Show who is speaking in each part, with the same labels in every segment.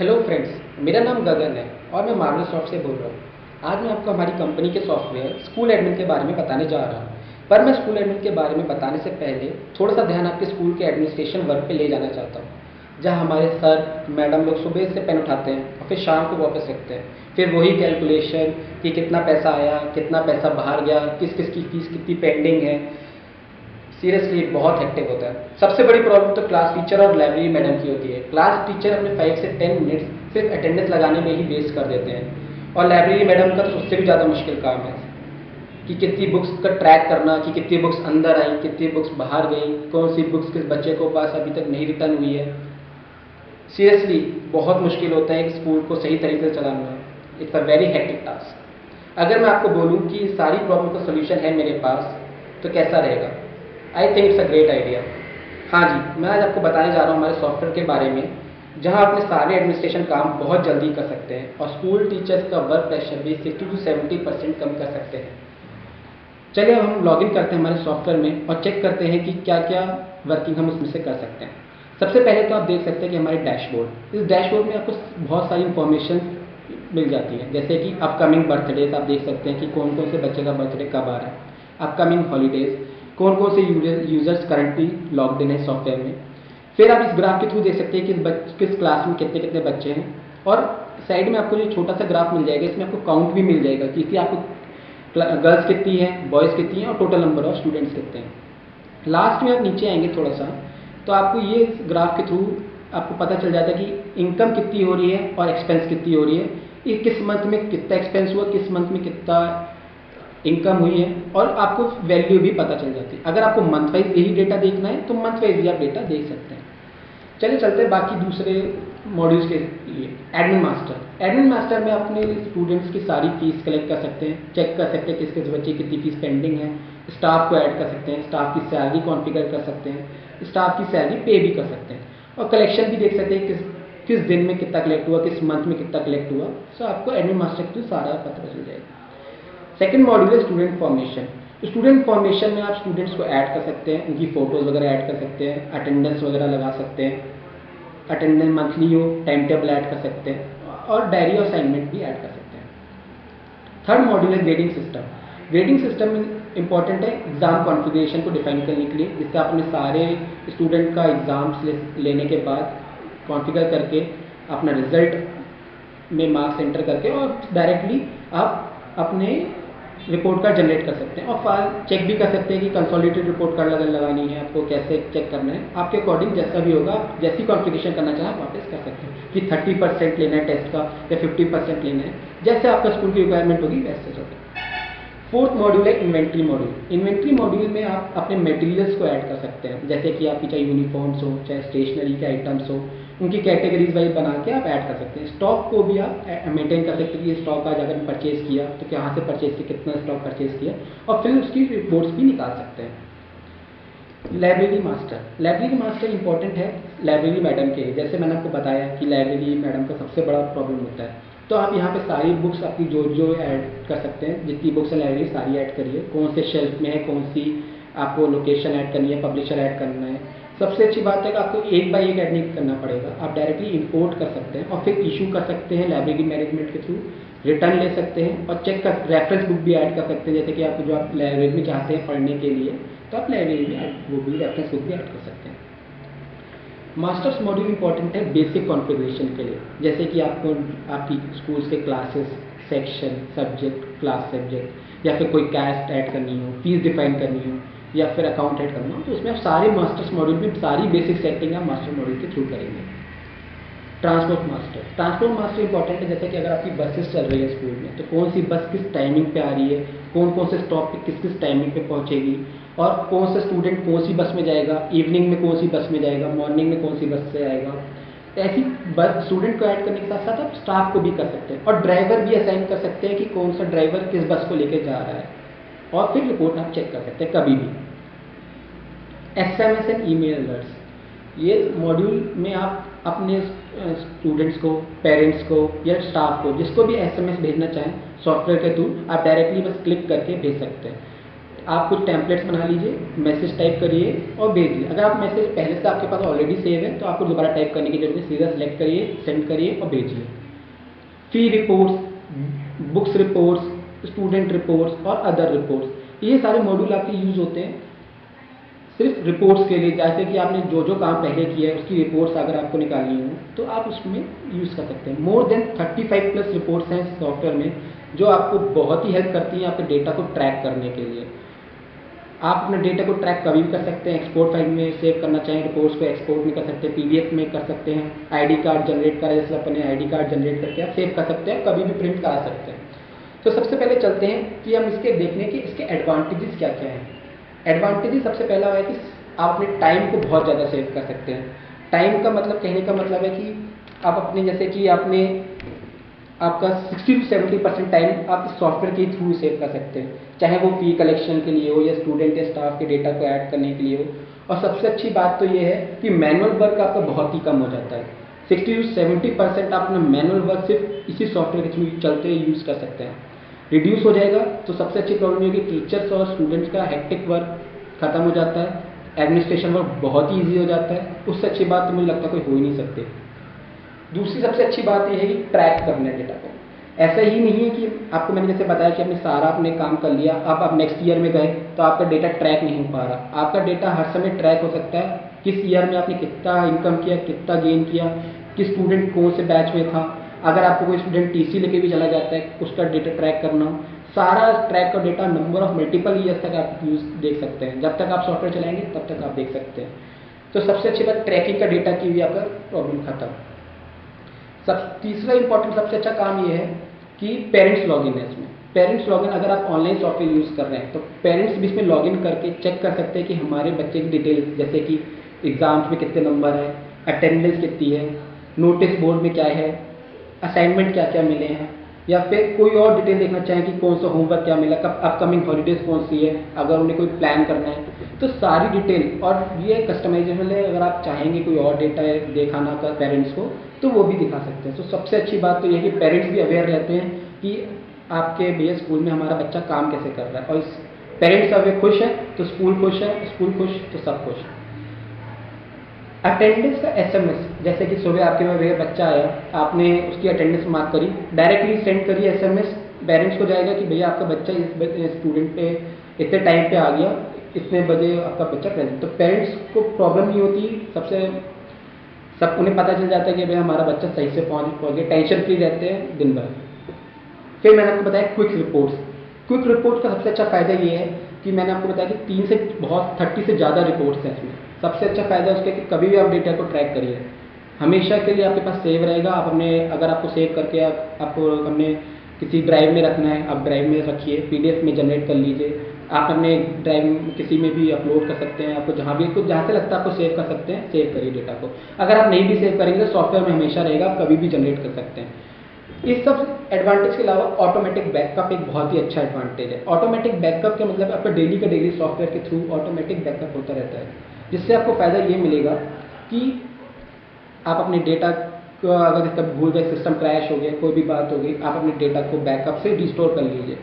Speaker 1: Hello friends, मेरा नाम गगन है और मैं मार्वल सॉफ्ट से बोल रहा हूँ। आज मैं आपको हमारी कंपनी के सॉफ्टवेयर स्कूल एडमिन के बारे में बताने जा रहा हूँ। पर मैं स्कूल एडमिन के बारे में बताने से पहले थोड़ा सा ध्यान आपके स्कूल के एडमिनिस्ट्रेशन वर्क पे ले जाना चाहता हूँ, जहाँ हमारे सर मैडम लोग सुबह से पेन उठाते हैं और फिर शाम को वापस रखते हैं। फिर वही कैलकुलेशन कि कितना पैसा आया, कितना पैसा बाहर गया, किस किस की फीस कितनी पेंडिंग है। सीरियसली बहुत हेक्टिक होता है। सबसे बड़ी प्रॉब्लम तो क्लास टीचर और लाइब्रेरी मैडम की होती है। क्लास टीचर अपने 5 से 10 मिनट्स सिर्फ अटेंडेंस लगाने में ही वेस्ट कर देते हैं, और लाइब्रेरी मैडम का तो उससे भी ज़्यादा मुश्किल काम है कि कितनी बुक्स का ट्रैक करना, कि कितनी बुक्स अंदर आई, कितनी बुक्स बाहर गई, कौन सी बुक्स किस बच्चे को पास अभी तक नहीं रिटर्न हुई है। सीरियसली बहुत मुश्किल होता है कि स्कूल को सही तरीके से चलाना। It's a very hectic task. अगर मैं आपको बोलूँ कि सारी प्रॉब्लम का सोल्यूशन है मेरे पास, तो कैसा रहेगा? I think it's a great idea. हाँ जी, मैं आज आपको बताने जा रहा हूँ हमारे सॉफ्टवेयर के बारे में, जहाँ अपने सारे एडमिनिस्ट्रेशन काम बहुत जल्दी कर सकते हैं और स्कूल टीचर्स का वर्क प्रेशर भी 60 to 70% कम कर सकते हैं। चलिए अब हम लॉगिन करते हैं हमारे सॉफ्टवेयर में और चेक करते हैं कि क्या क्या वर्किंग हम उसमें से कर सकते हैं। सबसे पहले तो आप देख सकते हैं कि हमारे डैशबोर्ड, इस डैशबोर्ड में आपको बहुत सारी इंफॉर्मेशन मिल जाती है, जैसे कि अपकमिंग बर्थडेज आप देख सकते हैं कि कौन कौन से बच्चे का बर्थडे कब आ रहा है, अपकमिंग हॉलीडेज, कौन कौन से यूजर्स करंटली लॉग्ड इन है सॉफ्टवेयर में। फिर आप इस ग्राफ के थ्रू देख सकते हैं कि किस क्लास में कितने कितने बच्चे हैं, और साइड में आपको जो छोटा सा ग्राफ मिल जाएगा, इसमें आपको काउंट भी मिल जाएगा कि आपको गर्ल्स कितनी है, बॉयज़ कितनी है और टोटल नंबर ऑफ स्टूडेंट्स कितने हैं। लास्ट में आप नीचे आएंगे थोड़ा सा, तो आपको ये ग्राफ के थ्रू आपको पता चल जाता है कि इनकम कितनी हो रही है और एक्सपेंस कितनी हो रही है, ये किस मंथ में कितना एक्सपेंस हुआ, किस मंथ में कितना इनकम हुई है, और आपको वैल्यू भी पता चल जाती है। अगर आपको मंथ वाइज यही डेटा देखना है तो मंथ वाइज भी आप डेटा देख सकते हैं। चलिए चलते हैं बाकी दूसरे मॉड्यूल्स के लिए। एडमिन मास्टर, एडमिन मास्टर में अपने स्टूडेंट्स की सारी फीस कलेक्ट कर सकते हैं, चेक कर सकते हैं किस किस बच्चे की कितनी फीस पेंडिंग है, स्टाफ को ऐड कर सकते हैं, स्टाफ की सैलरी कॉन्फ़िगर कर सकते हैं, स्टाफ की सैलरी पे भी कर सकते हैं, और कलेक्शन भी देख सकते हैं किस किस दिन में कितना कलेक्ट हुआ, किस मंथ में कितना कलेक्ट हुआ। सो आपको एडमिन मास्टर के थ्रू सारा पता चल जाएगा। सेकंड मॉड्यूल है स्टूडेंट फॉर्मेशन। स्टूडेंट फॉर्मेशन में आप स्टूडेंट्स को ऐड कर सकते हैं, उनकी फ़ोटोज़ वगैरह ऐड कर सकते हैं, अटेंडेंस वगैरह लगा सकते हैं, अटेंडेंस मंथली हो टाइम टेबल ऐड कर सकते हैं, और डायरी और असाइनमेंट भी ऐड कर सकते हैं। थर्ड मॉड्यूल है grading system. Grading system important है एग्ज़ाम कॉन्फ़िगरेशन को डिफाइन करने के लिए, जिससे आप अपने सारे स्टूडेंट का एग्ज़ाम्स लेने के बाद कॉन्फ़िगर करके अपना रिजल्ट में मार्क्स एंटर करके और डायरेक्टली आप अपने रिपोर्ट कार्ड जनरेट कर सकते हैं, और फाइल चेक भी कर सकते हैं कि कंसोलिडेटेड रिपोर्ट कार्ड अगर लगानी है आपको, कैसे चेक करना है, आपके अकॉर्डिंग जैसा भी होगा, जैसी कॉन्फ़िगरेशन करना चाहें आप वापस कर सकते हैं कि 30% लेना है टेस्ट का या 50% लेना है, जैसे आपका स्कूल की रिक्वायरमेंट होगी वैसे होगा। फोर्थ मॉड्यूल है इन्वेंट्री मॉड्यूल। इन्वेंट्री मॉड्यूल में आप अपने मटेरियल्स को ऐड कर सकते हैं, जैसे कि आपकी चाहे यूनिफॉर्म्स हो, चाहे स्टेशनरी के आइटम्स हो, उनकी कैटेगरीज वाइज बना के आप ऐड कर सकते हैं। स्टॉक को भी आप मेंटेन कर सकते हैं कि स्टॉक आज अगर परचेज किया तो कहाँ से परचेज किया, कितना स्टॉक परचेज किया, और फिर उसकी रिपोर्ट्स भी निकाल सकते हैं। Library master, library master important है लाइब्रेरी मैडम के लिए। जैसे मैंने आपको बताया कि लाइब्रेरी मैडम का सबसे बड़ा प्रॉब्लम होता है, तो आप यहाँ पे सारी बुक्स आपकी जो जो ऐड कर सकते हैं, जितनी बुक्स है लाइब्रेरी सारी ऐड करिए, कौन से शेल्फ में है, कौन सी आपको लोकेशन ऐड करनी है, पब्लिशर ऐड करना है। सबसे अच्छी बात है कि आपको एक बाय एक ऐड नहीं करना पड़ेगा, आप डायरेक्टली इंपोर्ट कर सकते हैं और फिर इशू कर सकते हैं लाइब्रेरी मैनेजमेंट के थ्रू, रिटर्न ले सकते हैं और चेक कर रेफरेंस बुक भी ऐड कर सकते हैं, जैसे कि आप जो आप लाइब्रेरी में चाहते हैं पढ़ने के लिए, तो आप लाइब्रेरी में वो भी रेफरेंस बुक भी ऐड कर सकते हैं। मास्टर्स मॉड्यूल इंपॉर्टेंट है बेसिक कॉन्फ़िगरेशन के लिए, जैसे कि आपको आपकी स्कूल्स के classes, section, subject, class subject, या फिर कोई कैस्ट ऐड करनी हो, फीस डिफाइन करनी हो, या फिर अकाउंट ऐड करना हो, तो उसमें आप सारे मास्टर्स मॉड्यूल में सारी बेसिक सेटिंग आप मास्टर मॉड्यूल के थ्रू करेंगे। Transport master, transport master important है, जैसे कि अगर आपकी बसेस चल रही है स्कूल में, तो कौन सी बस किस टाइमिंग पे आ रही है, कौन कौन से स्टॉप पे किस किस टाइमिंग पे पहुंचेगी, और कौन सा स्टूडेंट कौन सी बस में जाएगा, इवनिंग में कौन सी बस में जाएगा, मॉर्निंग में कौन सी बस से आएगा। ऐसी बस स्टूडेंट को ऐड करने के साथ साथ आप स्टाफ को भी कर सकते हैं, और ड्राइवर भी असाइन कर सकते हैं कि कौन सा ड्राइवर किस बस को लेकर जा रहा है, और फिर रिपोर्ट आप चेक कर सकते हैं कभी भी। SMS एंड ईमेल अलर्ट्स, ये मॉड्यूल में आप अपने स्टूडेंट्स को, पेरेंट्स को या स्टाफ को, जिसको भी SMS भेजना चाहें सॉफ्टवेयर के थ्रू, आप डायरेक्टली बस क्लिक करके भेज सकते हैं। आप कुछ टेम्पलेट्स बना लीजिए, मैसेज टाइप करिए और भेज दीजिए। अगर आप मैसेज पहले से आपके पास ऑलरेडी सेव है तो आपको दोबारा टाइप करने की जरूरत है, सीधा सेलेक्ट करिए, सेंड करिए और भेजिए। Fee reports, books reports, student reports और अदर रिपोर्ट्स, ये सारे मॉड्यूल आपके यूज़ होते हैं सिर्फ रिपोर्ट्स के लिए। जैसे कि आपने जो जो काम पहले किया है उसकी रिपोर्ट्स अगर आपको निकालनी हो तो आप उसमें यूज़ कर सकते हैं। मोर देन 35 प्लस रिपोर्ट्स हैं सॉफ्टवेयर में जो आपको बहुत ही हेल्प करती हैं आपके डेटा को ट्रैक करने के लिए। आप अपने डेटा को ट्रैक कभी भी कर सकते हैं, एक्सपोर्ट फाइल में सेव करना चाहें रिपोर्ट्स को एक्सपोर्ट में कर सकते हैं, पीडीएफ में कर सकते हैं, आईडी कार्ड जनरेट करा जैसे अपने आईडी कार्ड जनरेट करके आप सेव कर सकते हैं, कभी भी प्रिंट करा सकते हैं। तो सबसे पहले चलते हैं कि हम इसके देखने कि इसके एडवांटेजेस क्या क्या हैं। एडवांटेजेस सबसे पहला है कि आप अपने टाइम को बहुत ज़्यादा सेव कर सकते हैं। टाइम का मतलब, कहने का मतलब है कि आप अपने, जैसे कि आपने आपका 60 to 70% टाइम आप इस सॉफ्टवेयर के थ्रू सेव कर सकते हैं, चाहे वो फी कलेक्शन के लिए हो या स्टूडेंट या स्टाफ के डेटा को ऐड करने के लिए हो। और सबसे अच्छी बात तो ये है कि मैनुअल वर्क आपका बहुत ही कम हो जाता है। 60 to 70% आप अपना मैनुअल वर्क सिर्फ इसी सॉफ्टवेयर के थ्रू चलते यूज़ कर सकते हैं, रिड्यूस हो जाएगा। तो सबसे अच्छी प्रॉब्लम ये कि टीचर्स और स्टूडेंट्स का हेक्टिक वर्क खत्म हो जाता है, एडमिनिस्ट्रेशन वर्क बहुत ही ईजी हो जाता है। उससे अच्छी बात तो मुझे लगता है कोई हो ही नहीं सकती। दूसरी सबसे अच्छी बात यह है कि ट्रैक करना है डेटा को। ऐसा ही नहीं है कि आपको मैंने जैसे बताया कि आपने सारा अपने काम कर लिया, आप नेक्स्ट ईयर में गए तो आपका डेटा ट्रैक नहीं हो पा रहा। आपका डेटा हर समय ट्रैक हो सकता है, किस ईयर में आपने कितना इनकम किया, कितना गेन किया, किस स्टूडेंट कौन से बैच में था। अगर आपको कोई स्टूडेंट टीसी लेके भी चला जाता है, उसका डेटा ट्रैक करना हो, सारा ट्रैक का data number of multiple years तक आप यूज देख सकते हैं। जब तक आप सॉफ्टवेयर चलाएंगे तब तक आप देख सकते हैं। तो सबसे अच्छी बात ट्रैकिंग का डेटा की भी आपका प्रॉब्लम खत्म। तीसरा इंपॉर्टेंट सबसे अच्छा काम ये है कि पेरेंट्स लॉगिन है इसमें। पेरेंट्स लॉगिन, अगर आप ऑनलाइन सॉफ्टवेयर यूज़ कर रहे हैं तो पेरेंट्स भी इसमें लॉगिन करके चेक कर सकते हैं कि हमारे बच्चे की डिटेल्स, जैसे कि एग्जाम्स में कितने नंबर है, अटेंडेंस कितनी है, नोटिस बोर्ड में क्या है, असाइनमेंट क्या क्या मिले हैं, या फिर कोई और डिटेल देखना चाहें कि कौन सा होमवर्क क्या मिला, कब अपकमिंग हॉलीडेज कौन सी है, अगर उन्हें कोई प्लान करना है तो सारी डिटेल। और ये कस्टमाइजेबल है, अगर आप चाहेंगे कोई और डेटा दिखाना कर पेरेंट्स को तो वो भी दिखा सकते हैं। तो सबसे अच्छी बात तो ये है कि पेरेंट्स भी अवेयर रहते हैं कि आपके भैया स्कूल में हमारा बच्चा काम कैसे कर रहा है, और पेरेंट्स अगर खुश है तो स्कूल खुश है, स्कूल खुश तो सब खुश। अटेंडेंस का एसएमएस, जैसे कि सुबह आपके में भैया बच्चा आया, आपने उसकी अटेंडेंस मार्क करी, डायरेक्टली सेंड करिए एसएमएस, पेरेंट्स को जाएगा कि भैया आपका बच्चा इस स्टूडेंट पे इतने टाइम पे आ गया, इतने बजे आपका बच्चा प्रेजेंट। तो पेरेंट्स को प्रॉब्लम नहीं होती, सब उन्हें पता चल जाता है कि भैया हमारा बच्चा सही से पहुँच गया, टेंशन फ्री रहते हैं दिन भर। फिर मैंने आपको बताया क्विक रिपोर्ट्स। क्विक रिपोर्ट का सबसे अच्छा फ़ायदा ये है कि मैंने आपको बताया कि 30 से ज़्यादा रिपोर्ट्स हैं इसमें। सबसे अच्छा फ़ायदा उसका कि कभी भी आप डेटा को ट्रैक करिए, हमेशा के लिए आपके पास सेव रहेगा। आप अपने, अगर आपको सेव करके आपको अपने किसी ड्राइव में रखना है, आप ड्राइव में रखिए, पीडीएफ में जनरेट कर लीजिए, आप अपने ड्राइव में किसी में भी अपलोड कर सकते हैं। आपको जहाँ से लगता है आपको सेव कर सकते हैं, सेव करिए डेटा को। अगर आप नहीं भी सेव करेंगे तो सॉफ्टवेयर में हमेशा रहेगा, आप कभी भी जनरेट कर सकते हैं। इस सब एडवांटेज के अलावा ऑटोमेटिक बैकअप एक बहुत ही अच्छा एडवांटेज है। ऑटोमेटिक बैकअप का मतलब आपका डेली का डेली सॉफ्टवेयर के थ्रू ऑटोमेटिक बैकअप होता रहता है, जिससे आपको फ़ायदा ये मिलेगा कि आप अपने डेटा को, अगर कभी भूल गए, सिस्टम क्रैश हो गया, कोई भी बात हो गई, आप अपने डेटा को बैकअप से रिस्टोर कर लीजिए,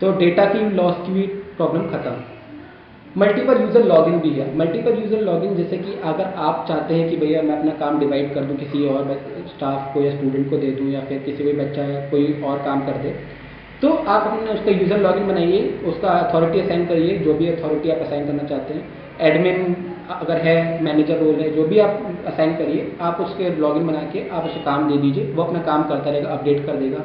Speaker 1: तो डेटा की लॉस की भी प्रॉब्लम खत्म। मल्टीपल यूज़र लॉगिन भी है। मल्टीपल यूज़र लॉगिन जैसे कि अगर आप चाहते हैं कि भैया मैं अपना काम डिवाइड कर दूं, किसी और स्टाफ को या स्टूडेंट को दे दूं, या फिर किसी भी बच्चा या कोई और काम कर दे, तो आप अपना उसका यूज़र लॉगिन बनाइए, उसका अथॉरिटी असाइन करिए, जो भी अथॉरिटी आप असाइन करना चाहते हैं, एडमिन अगर है, मैनेजर रोल है, जो भी आप असाइन करिए, आप उसके लॉगिन बना के आप उसे काम दे दीजिए, वो अपना काम करता रहेगा, अपडेट कर देगा।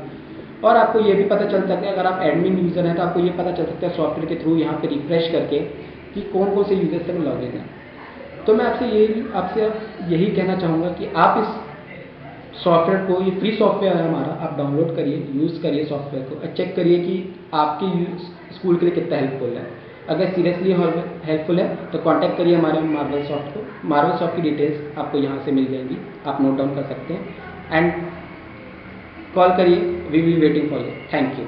Speaker 1: और आपको ये भी पता चल सकता है, अगर आप एडमिन यूज़र हैं तो आपको ये पता चल सकता है सॉफ्टवेयर के थ्रू यहाँ पे रिफ्रेश करके कि कौन कौन से यूजर से लॉगिन है। तो मैं आपसे यही कहना चाहूँगा कि आप इस सॉफ्टवेयर को, ये फ्री सॉफ्टवेयर है हमारा, आप डाउनलोड करिए, यूज़ करिए सॉफ्टवेयर को और चेक करिए कि आपके स्कूल के लिए कितना हेल्पफुल है। अगर सीरियसली हेल्पफुल है तो कांटेक्ट करिए हमारे मार्वल सॉफ्ट को। मार्वल सॉफ्ट की डिटेल्स आपको यहाँ से मिल जाएंगी, आप नोट डाउन कर सकते हैं एंड कॉल करिए, we will waiting for you. Thank you.